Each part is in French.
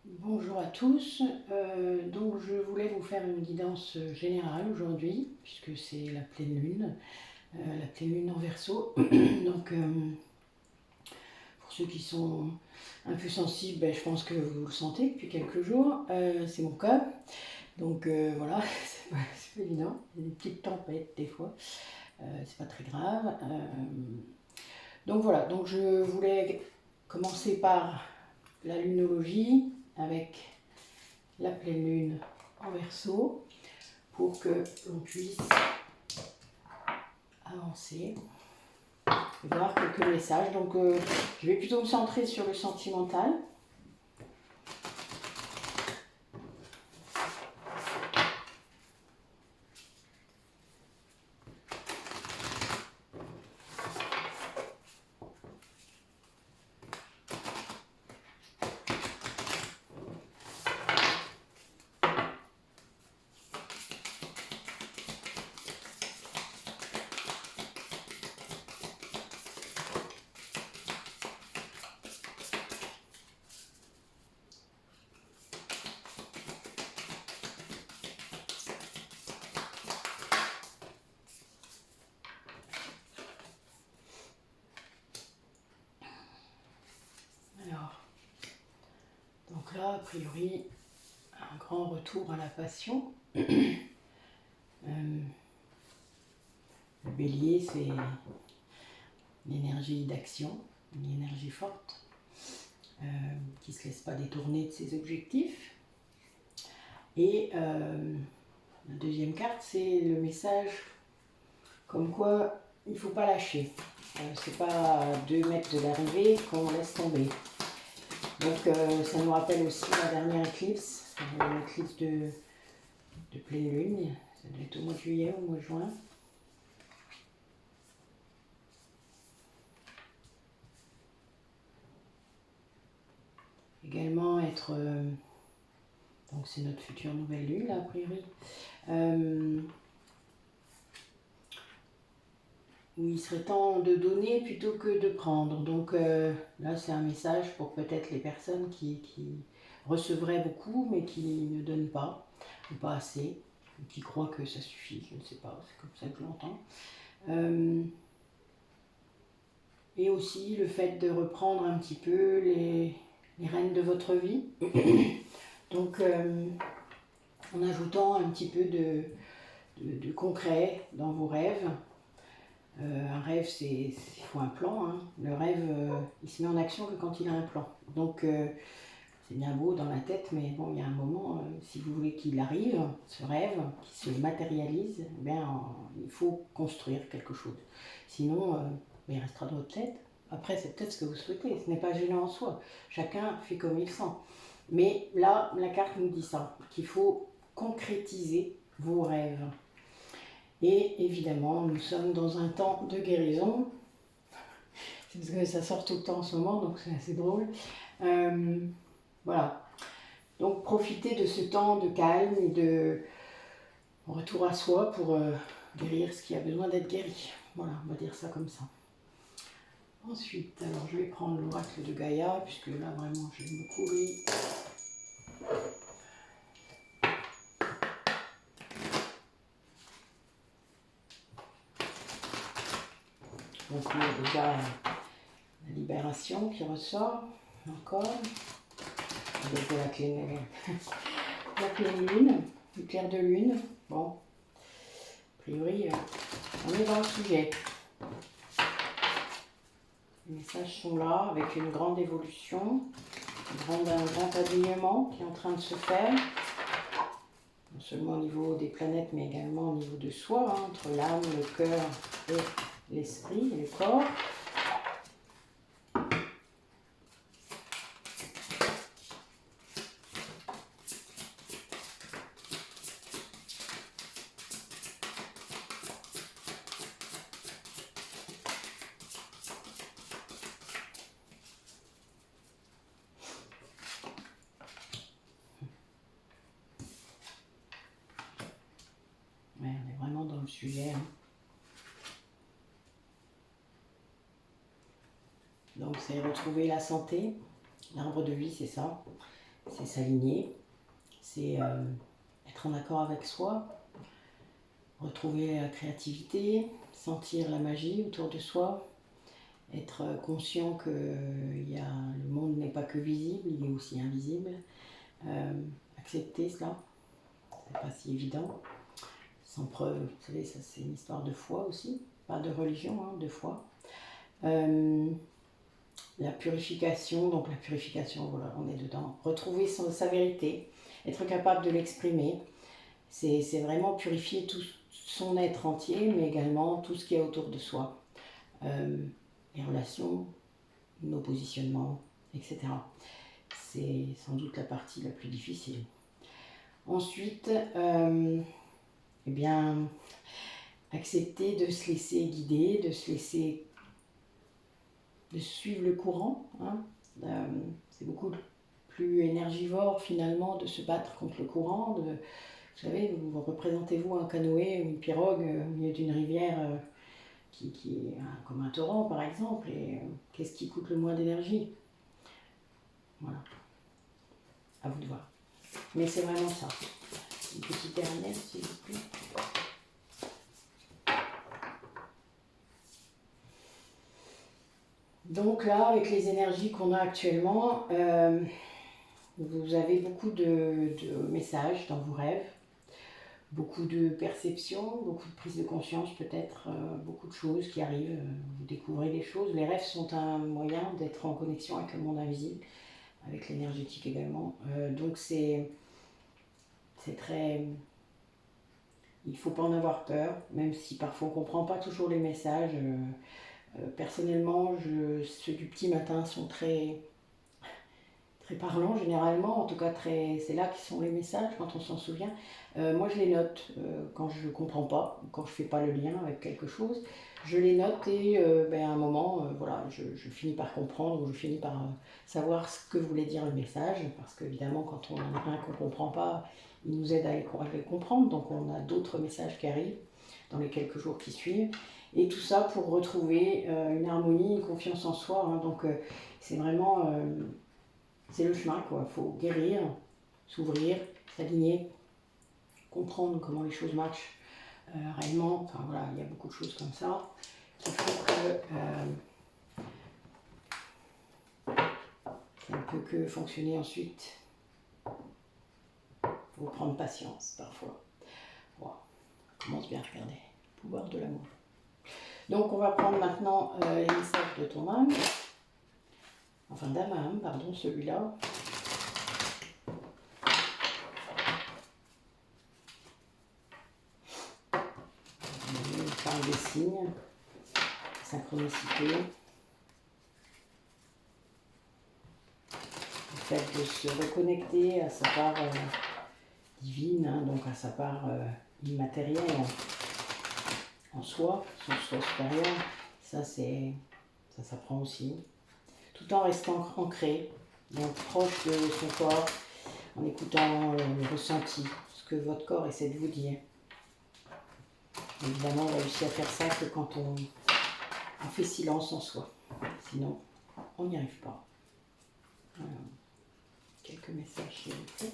Bonjour à tous, donc je voulais vous faire une guidance générale aujourd'hui, puisque c'est la pleine lune en Verseau. Donc pour ceux qui sont un peu sensibles, je pense que vous le sentez depuis quelques jours, c'est mon cas. Donc voilà, c'est pas évident, il y a des petites tempêtes des fois, c'est pas très grave. Donc voilà, donc je voulais commencer par la lunologie avec la pleine lune en Verseau pour que l'on puisse avancer et voir quelques messages. Donc je vais plutôt me centrer sur le sentimental. Alors, donc là, a priori, un grand retour à la passion. Le bélier, c'est une énergie d'action, une énergie forte, qui ne se laisse pas détourner de ses objectifs. Et la deuxième carte, c'est le message comme quoi il ne faut pas lâcher. C'est pas à 2 mètres de l'arrivée qu'on laisse tomber. Donc ça nous rappelle aussi la dernière éclipse, l'éclipse de pleine lune. Ça doit être au mois de juillet ou au mois de juin. Également être... donc c'est notre future nouvelle lune, là, a priori. Où il serait temps de donner plutôt que de prendre. Donc là, c'est un message pour peut-être les personnes qui recevraient beaucoup, mais qui ne donnent pas, ou pas assez, ou qui croient que ça suffit, je ne sais pas, c'est comme ça que je l'entends. Et aussi le fait de reprendre un petit peu les rênes de votre vie. Donc en ajoutant un petit peu de concret dans vos rêves. Un rêve, il faut un plan. Hein. Le rêve, il se met en action que quand il a un plan. Donc, c'est bien beau dans la tête, mais bon, il y a un moment, si vous voulez qu'il arrive, ce rêve, qu'il se matérialise, il faut construire quelque chose. Sinon, il restera dans votre tête. Après, c'est peut-être ce que vous souhaitez. Ce n'est pas gênant en soi. Chacun fait comme il sent. Mais là, la carte nous dit ça, qu'il faut concrétiser vos rêves. Et évidemment, nous sommes dans un temps de guérison. C'est parce que ça sort tout le temps en ce moment, donc c'est assez drôle. Voilà. Donc profitez de ce temps de calme et de retour à soi pour guérir ce qui a besoin d'être guéri. Voilà, on va dire ça comme ça. Ensuite, alors je vais prendre l'oracle de Gaïa, puisque là vraiment j'aime beaucoup lui. Donc il y a déjà la libération qui ressort, encore. Donc la pleine lune, le clair de lune. Bon, a priori, on est dans le sujet. Les messages sont là avec une grande évolution, un grand alignement qui est en train de se faire, non seulement au niveau des planètes, mais également au niveau de soi, hein, entre l'âme, le cœur et l'esprit, et le corps. Ouais, on est vraiment dans le sujet. Hein. Donc c'est retrouver la santé. L'arbre de vie, c'est ça. c'est s'aligner, c'est être en accord avec soi, retrouver la créativité, sentir la magie autour de soi, être conscient que le monde n'est pas que visible, il est aussi invisible. Accepter cela, c'est pas si évident. Sans preuve, vous savez, ça c'est une histoire de foi aussi, pas de religion, hein, de foi. La purification, donc la purification, voilà, on est dedans. Retrouver sa vérité, être capable de l'exprimer, c'est vraiment purifier tout son être entier, mais également tout ce qui est autour de soi. Les relations, nos positionnements, etc. C'est sans doute la partie la plus difficile. Ensuite, eh bien, accepter de se laisser guider, de suivre le courant. Hein. C'est beaucoup plus énergivore finalement de se battre contre le courant. Vous savez, vous représentez-vous un canoë ou une pirogue au milieu d'une rivière qui est comme un torrent par exemple, et qu'est-ce qui coûte le moins d'énergie? Voilà, à vous de voir. Mais c'est vraiment ça. Une petite dernière, s'il vous plaît. Donc là, avec les énergies qu'on a actuellement, vous avez beaucoup de messages dans vos rêves, beaucoup de perceptions, beaucoup de prise de conscience peut-être, beaucoup de choses qui arrivent, vous découvrez des choses. Les rêves sont un moyen d'être en connexion avec le monde invisible, avec l'énergétique également. Donc c'est très... Il ne faut pas en avoir peur, même si parfois on ne comprend pas toujours les messages. Personnellement, ceux du petit matin sont très parlants généralement, en tout cas c'est là qui sont les messages quand on s'en souvient. Moi je les note quand je ne comprends pas, quand je ne fais pas le lien avec quelque chose, je les note et à un moment, voilà, je finis par comprendre, ou je finis par savoir ce que voulait dire le message, parce qu'évidemment quand on en a un qu'on ne comprend pas, il nous aide à les comprendre, donc on a d'autres messages qui arrivent dans les quelques jours qui suivent. Et tout ça pour retrouver une harmonie, une confiance en soi. Hein. Donc c'est vraiment, c'est le chemin quoi. Il faut guérir, s'ouvrir, s'aligner, comprendre comment les choses marchent réellement. Enfin voilà, il y a beaucoup de choses comme ça qui font que ça ne peut que fonctionner ensuite. Il faut prendre patience parfois. Wow. On commence bien à regarder. Pouvoir de l'amour. Donc on va prendre maintenant les messages de ton âme. Enfin d'âme à âme, pardon, celui-là. On parle des signes, synchronicité, le fait de se reconnecter à sa part divine, hein, donc à sa part immatérielle en soi, son soi supérieur. Ça s'apprend aussi. Tout en restant ancré, donc proche de son corps, en écoutant le ressenti, ce que votre corps essaie de vous dire. Évidemment, on réussit à faire ça que quand on fait silence en soi. Sinon, on n'y arrive pas. Voilà. Quelques messages s'il vous plaît.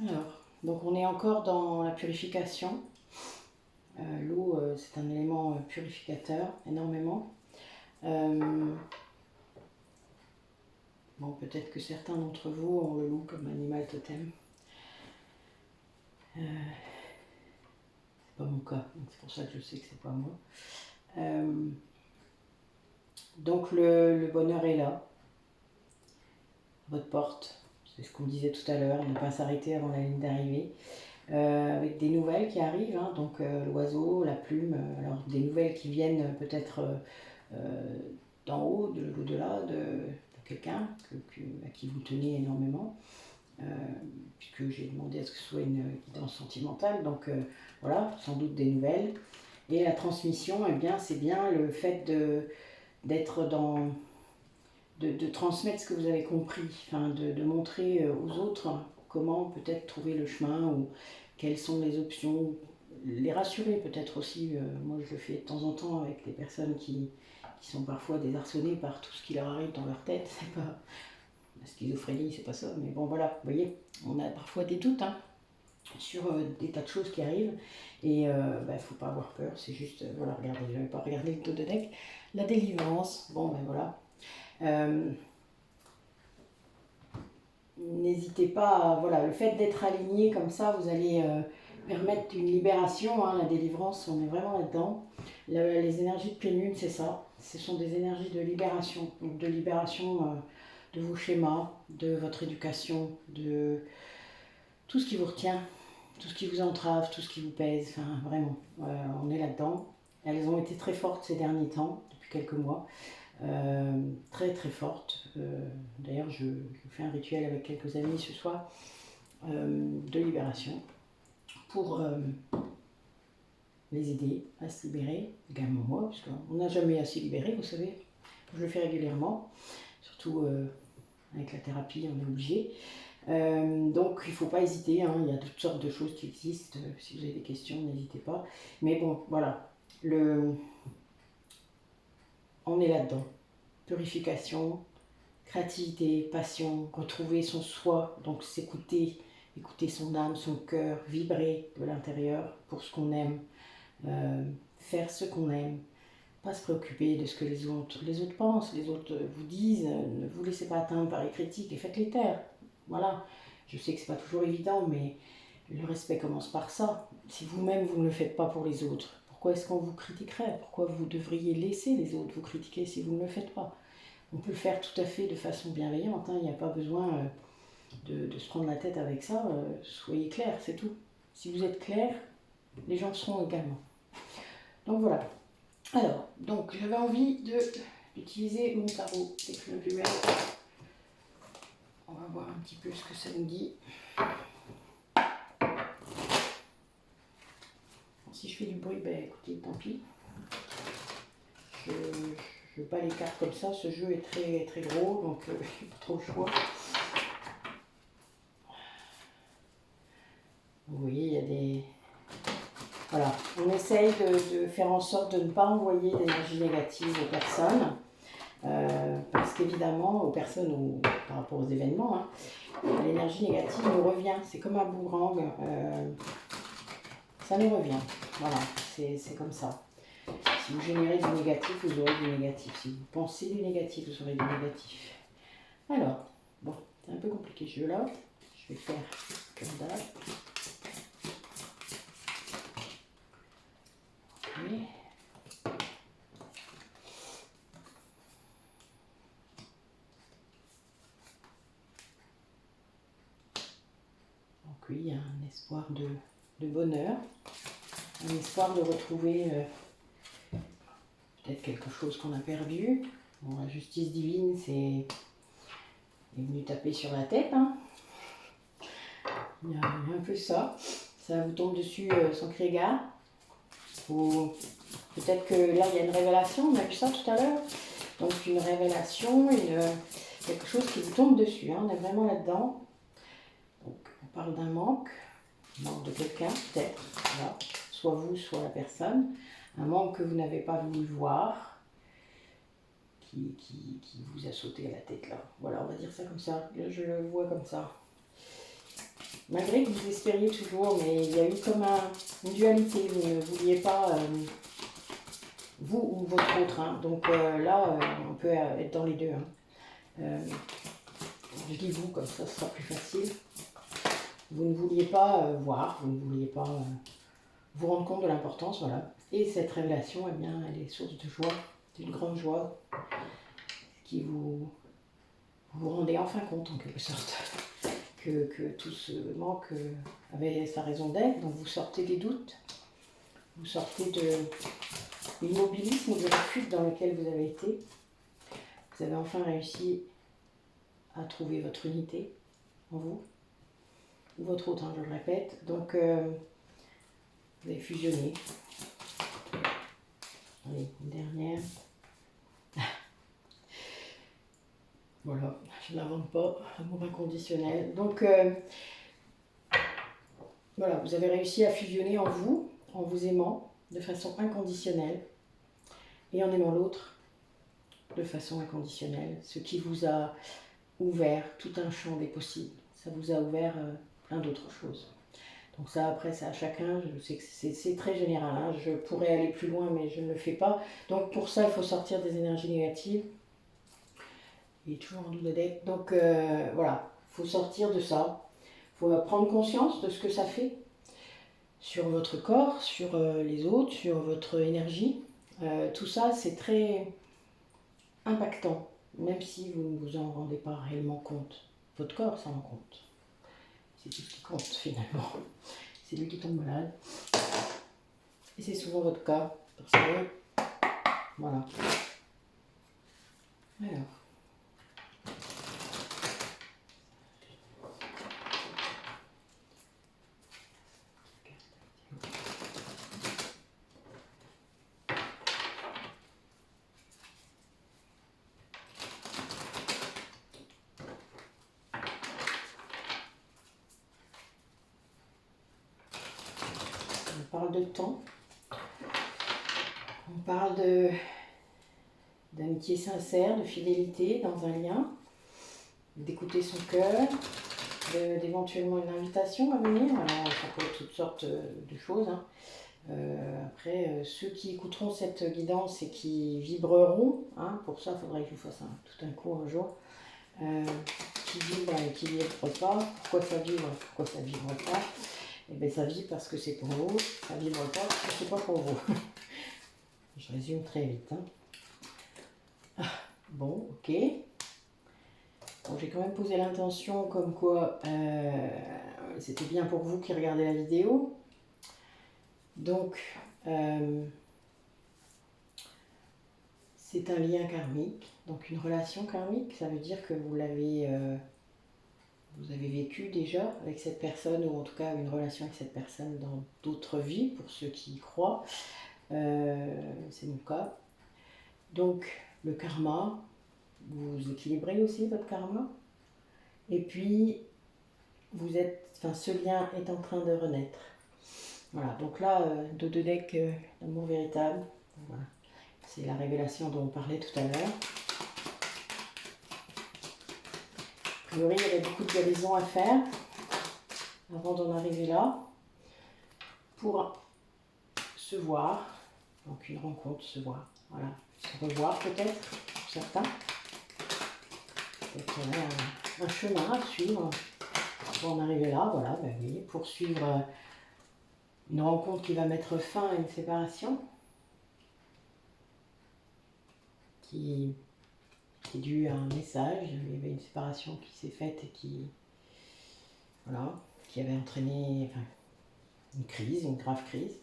Alors, donc on est encore dans la purification. L'eau, c'est un élément purificateur, énormément. Bon, peut-être que certains d'entre vous ont le loup comme animal totem. C'est pas mon cas, donc c'est pour ça que je sais que c'est pas moi. Donc le bonheur est là, à votre porte. C'est ce qu'on disait tout à l'heure, ne pas s'arrêter avant la ligne d'arrivée. Avec des nouvelles qui arrivent, hein, donc l'oiseau, la plume, alors des nouvelles qui viennent peut-être d'en haut, de l'au-delà, de quelqu'un à qui vous tenez énormément. puisque j'ai demandé à ce que ce soit une guidance sentimentale, donc voilà, sans doute des nouvelles. Et la transmission, eh bien, c'est bien le fait d'être dans... de transmettre ce que vous avez compris, enfin, de montrer aux autres comment peut-être trouver le chemin, ou quelles sont les options, les rassurer peut-être aussi. Moi, je le fais de temps en temps avec des personnes qui sont parfois désarçonnées par tout ce qui leur arrive dans leur tête. C'est pas la schizophrénie, c'est pas ça, mais bon voilà, vous voyez, on a parfois des doutes sur des tas de choses qui arrivent, et faut pas avoir peur, c'est juste, voilà, regardez, je n'avais pas regardé le dos de deck, la délivrance, bon ben voilà. N'hésitez pas, voilà, le fait d'être aligné comme ça, vous allez permettre une libération, la délivrance, on est vraiment là-dedans. Les énergies de pleine lune, c'est ça, ce sont des énergies de libération, donc de libération de vos schémas, de votre éducation, de tout ce qui vous retient, tout ce qui vous entrave, tout ce qui vous pèse, enfin vraiment, on est là-dedans. Elles ont été très fortes ces derniers temps, depuis quelques mois. Très très forte. D'ailleurs, je fais un rituel avec quelques amis ce soir de libération pour les aider à se libérer, également moi, parce qu'on n'a jamais assez libéré, vous savez. Je le fais régulièrement, surtout avec la thérapie, on est obligé. Donc il ne faut pas hésiter, il y a toutes sortes de choses qui existent. Si vous avez des questions, n'hésitez pas. Mais bon, voilà, on est là-dedans. Purification, créativité, passion, retrouver son soi, donc s'écouter, écouter son âme, son cœur, vibrer de l'intérieur pour ce qu'on aime, faire ce qu'on aime, pas se préoccuper de ce que les autres pensent, les autres vous disent, ne vous laissez pas atteindre par les critiques et faites-les taire. Voilà, je sais que c'est pas toujours évident, mais le respect commence par ça. Si vous-même vous ne le faites pas pour les autres, pourquoi est-ce qu'on vous critiquerait? Pourquoi vous devriez laisser les autres vous critiquer si vous ne le faites pas? On peut le faire tout à fait de façon bienveillante, il n'y a pas besoin de se prendre la tête avec ça, soyez clair, c'est tout. Si vous êtes clair, les gens le seront également. Donc voilà. Alors, donc j'avais envie d'utiliser mon tarot des plumes jumelles. On va voir un petit peu ce que ça nous dit. Bon, si je fais du bruit, ben écoutez, tant pis. Je bats les cartes comme ça, ce jeu est très très gros, donc je n'ai pas trop le choix. Vous voyez, il y a des... Voilà, on essaye de faire en sorte de ne pas envoyer d'énergie négative aux personnes, parce qu'évidemment, aux personnes ou par rapport aux événements, l'énergie négative nous revient, c'est comme un boomerang, ça nous revient, voilà, c'est comme ça. Si vous générez du négatif, vous aurez du négatif. Si vous pensez du négatif, vous aurez du négatif. Alors, bon, c'est un peu compliqué ce jeu-là. Je vais faire comme d'hab. Ok. Donc oui, il y a un espoir de bonheur, un espoir de retrouver peut-être quelque chose qu'on a perdu. Bon, la justice divine, est venu taper sur la tête. Il y a un peu ça. Ça vous tombe dessus sans crier gare. Ou peut-être que là, il y a une révélation, on a vu ça tout à l'heure. Donc une révélation, quelque chose qui vous tombe dessus. On est vraiment là-dedans. Donc on parle d'un manque de quelqu'un peut-être. Voilà. Soit vous, soit la personne. Un manque que vous n'avez pas voulu voir. Qui vous a sauté à la tête là. Voilà, on va dire ça comme ça. Là, je le vois comme ça. Malgré que vous espériez toujours, mais il y a eu comme une dualité. Vous ne vouliez pas vous ou votre autre. Donc là, on peut être dans les deux. Je dis vous, comme ça, ce sera plus facile. Vous ne vouliez pas voir, vous ne vouliez pas vous rendre compte de l'importance, voilà. Et cette révélation, eh bien, elle est source de joie, d'une grande joie, qui vous rendez enfin compte, en quelque sorte, que tout ce manque avait sa raison d'être. Donc vous sortez des doutes, vous sortez de l'immobilisme ou de la fuite dans lequel vous avez été. Vous avez enfin réussi à trouver votre unité en vous. ou votre autre, hein, je le répète. Donc, vous allez fusionner. Allez, une dernière. Voilà, je n'invente pas, amour inconditionnel. Donc, voilà, vous avez réussi à fusionner en vous aimant de façon inconditionnelle et en aimant l'autre de façon inconditionnelle, ce qui vous a ouvert tout un champ des possibles. Ça vous a ouvert plein d'autres choses. Donc ça, après, c'est à chacun. Je sais que c'est très général, hein. Je pourrais aller plus loin, mais je ne le fais pas. Donc pour ça, il faut sortir des énergies négatives. Il est toujours en double deck. Donc voilà, il faut sortir de ça. Il faut prendre conscience de ce que ça fait sur votre corps, sur les autres, sur votre énergie. Tout ça, c'est très impactant, même si vous ne vous en rendez pas réellement compte. Votre corps s'en rend compte. C'est tout ce qui compte finalement. C'est lui qui tombe malade. Et c'est souvent votre cas. Parce que, voilà. Alors. On parle de temps. On parle d'amitié sincère, de fidélité dans un lien, d'écouter son cœur, d'éventuellement une invitation à venir. Alors, ça peut être toutes sortes de choses, hein. Après, ceux qui écouteront cette guidance et qui vibreront, hein, pour ça, il faudrait que je vous fasse tout un cours un jour, qui vibre et qui ne vibre pas. Pourquoi ça vibre, pourquoi ça ne vibre pas? Eh bien, ça vibre parce que c'est pour vous, ça vibre pas parce que c'est pas pour vous. Je résume très vite, hein. Bon, ok. Bon, j'ai quand même posé l'intention comme quoi c'était bien pour vous qui regardez la vidéo. Donc, c'est un lien karmique, donc une relation karmique. Ça veut dire que vous avez vécu déjà avec cette personne, ou en tout cas une relation avec cette personne dans d'autres vies, pour ceux qui y croient. C'est mon cas. Donc, le karma, vous équilibrez aussi votre karma. Et puis, ce lien est en train de renaître. Voilà, donc là, deux decks d'amour véritable. Voilà. C'est la révélation dont on parlait tout à l'heure. A priori, il y avait beaucoup de guérisons à faire avant d'en arriver là. Pour se voir, donc une rencontre, se voir. Voilà, se revoir peut-être, pour certains. Peut-être qu'il y a un chemin à suivre pour en arriver là. Voilà, ben oui, poursuivre une rencontre qui va mettre fin à une séparation qui est due à un message. Il y avait une séparation qui s'est faite et qui avait entraîné une crise, une grave crise.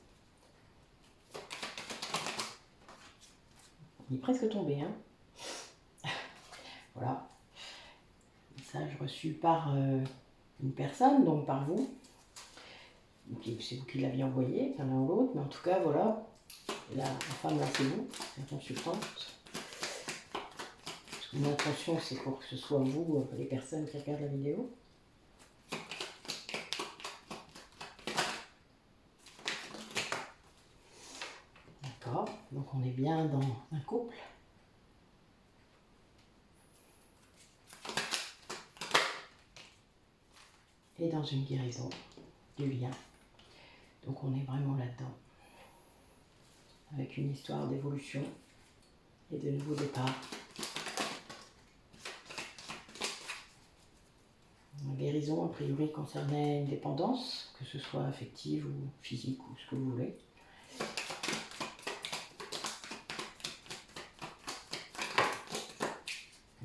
On est presque tombé, hein. Voilà. Message reçu par une personne, donc par vous. C'est vous qui l'aviez envoyé, l'un ou l'autre, mais en tout cas, voilà. La femme, là, c'est vous, la consultante. Parce que mon intention, c'est pour que ce soit vous, les personnes qui regardent la vidéo. D'accord, donc on est bien dans un couple. Et dans une guérison du lien. Donc on est vraiment là-dedans. Avec une histoire d'évolution et de nouveaux départs. La guérison, a priori, concernait une dépendance, que ce soit affective ou physique ou ce que vous voulez.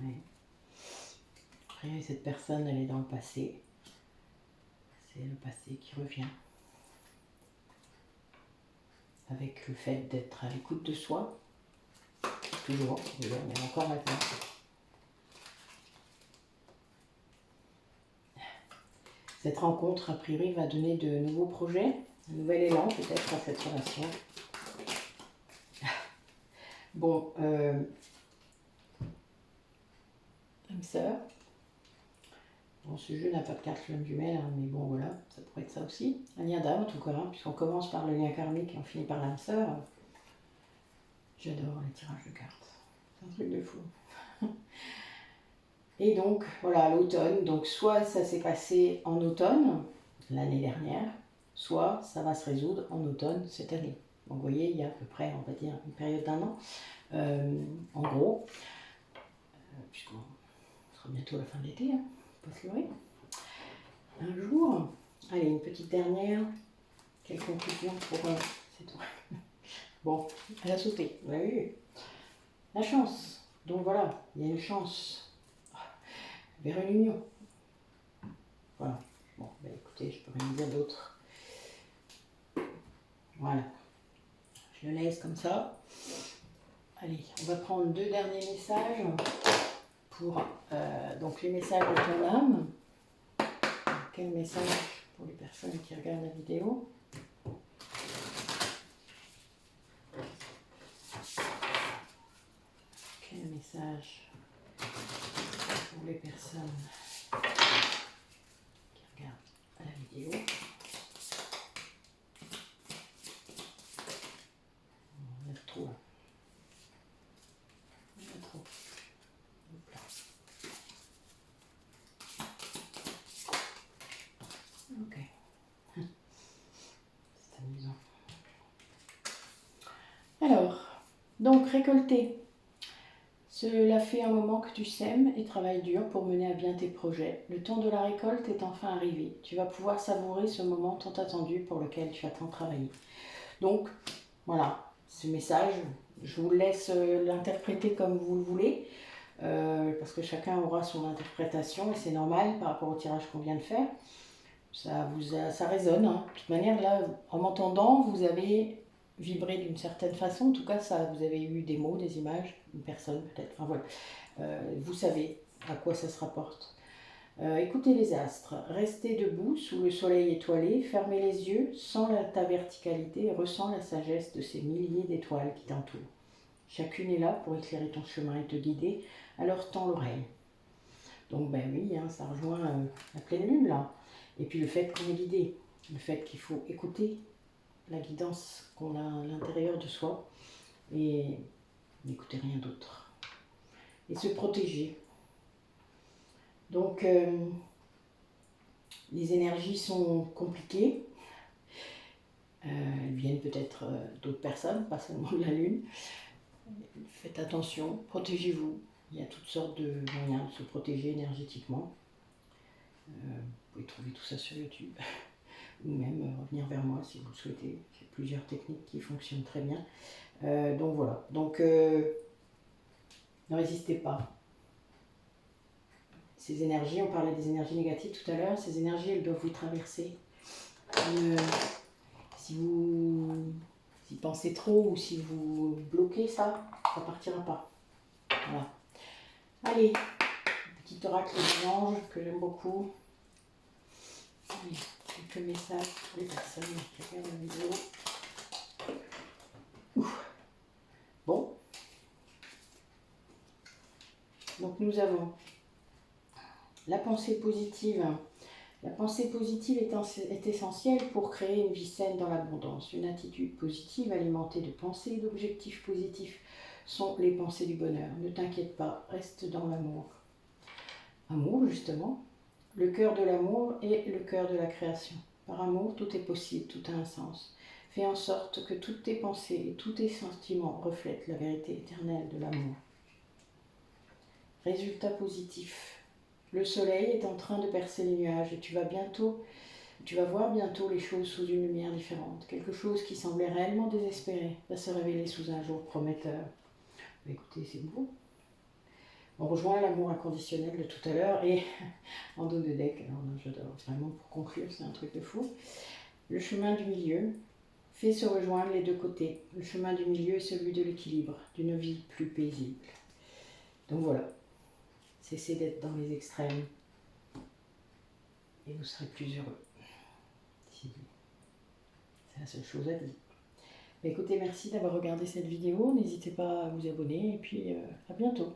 Ouais. Après, cette personne, elle est dans le passé. C'est le passé qui revient. Avec le fait d'être à l'écoute de soi. Toujours, mais encore maintenant. Cette rencontre, a priori, va donner de nouveaux projets, un nouvel élan peut-être à cette relation. Bon, âme sœur. Bon, ce jeu n'a pas de carte flamme jumelle, hein, mais bon, voilà, ça pourrait être ça aussi. Un lien d'âme, en tout cas, hein, puisqu'on commence par le lien karmique et on finit par l'âme sœur. J'adore les tirages de cartes. C'est un truc de fou. Et donc, voilà, l'automne. Donc, soit ça s'est passé en automne, l'année dernière, soit ça va se résoudre en automne cette année. Donc, vous voyez, il y a à peu près, on va dire, une période d'un an. En gros, puisqu'on sera bientôt à la fin de l'été, hein, pas se leurrer. Un jour, allez, une petite dernière, quelle conclusion pour... c'est tout. Bon, elle a sauté, vous avez vu. La chance, donc voilà, il y a une chance vers une union. Voilà, bon, bah écoutez, je peux rien dire d'autre. Voilà, je le laisse comme ça. Allez, on va prendre 2 derniers messages pour donc les messages de ton âme. Quel message pour les personnes qui regardent la vidéo? Quel message pour les personnes qui regardent la vidéo? On a trop là. On a trop. Hop là. Ok. C'est amusant. Alors, donc récolter. Cela fait un moment que tu sèmes et travailles dur pour mener à bien tes projets. Le temps de la récolte est enfin arrivé. Tu vas pouvoir savourer ce moment tant attendu pour lequel tu as tant travaillé. Donc, voilà, ce message, je vous laisse l'interpréter comme vous le voulez, parce que chacun aura son interprétation et c'est normal par rapport au tirage qu'on vient de faire. Ça résonne. Hein. De toute manière, là, en m'entendant, vous avez vibré d'une certaine façon. En tout cas, ça, vous avez eu des mots, des images, une personne peut-être. Enfin voilà, vous savez à quoi ça se rapporte. Écoutez les astres, restez debout sous le soleil étoilé, fermez les yeux, sens ta verticalité et ressens la sagesse de ces milliers d'étoiles qui t'entourent. Chacune est là pour éclairer ton chemin et te guider, alors tends l'oreille. Donc ben oui, hein, ça rejoint la pleine lune là. Et puis le fait qu'on est guidé, le fait qu'il faut écouter la guidance qu'on a à l'intérieur de soi et n'écouter rien d'autre. Et se protéger. Donc les énergies sont compliquées. Elles viennent peut-être d'autres personnes, pas seulement de la lune. Faites attention, protégez-vous. Il y a toutes sortes de moyens de se protéger énergétiquement. Vous pouvez trouver tout ça sur YouTube. Ou même revenir vers moi si vous le souhaitez. J'ai plusieurs techniques qui fonctionnent très bien. Donc voilà. Donc ne résistez pas. Ces énergies, on parlait des énergies négatives tout à l'heure, ces énergies, elles doivent vous traverser. Si vous y pensez trop ou si vous bloquez ça, ça ne partira pas. Voilà. Allez, petit oracle des anges que j'aime beaucoup. Allez, quelques messages pour les personnes qui regardent la vidéo. Bon. Donc nous avons la pensée positive. La pensée positive est essentielle pour créer une vie saine dans l'abondance. Une attitude positive alimentée de pensées et d'objectifs positifs sont les pensées du bonheur. Ne t'inquiète pas, reste dans l'amour. Amour, justement. Le cœur de l'amour est le cœur de la création. Par amour, tout est possible, tout a un sens. Fais en sorte que toutes tes pensées et tous tes sentiments reflètent la vérité éternelle de l'amour. Résultat positif. Le soleil est en train de percer les nuages et tu vas voir bientôt les choses sous une lumière différente. Quelque chose qui semblait réellement désespéré va se révéler sous un jour prometteur. Mais écoutez, c'est beau. On rejoint l'amour inconditionnel de tout à l'heure et en dos de deck, alors là j'adore, vraiment pour conclure, c'est un truc de fou. Le chemin du milieu fait se rejoindre les deux côtés. Le chemin du milieu est celui de l'équilibre, d'une vie plus paisible. Donc voilà. Cessez d'être dans les extrêmes. et vous serez plus heureux. C'est la seule chose à dire. Écoutez, merci d'avoir regardé cette vidéo. N'hésitez pas à vous abonner et puis à bientôt.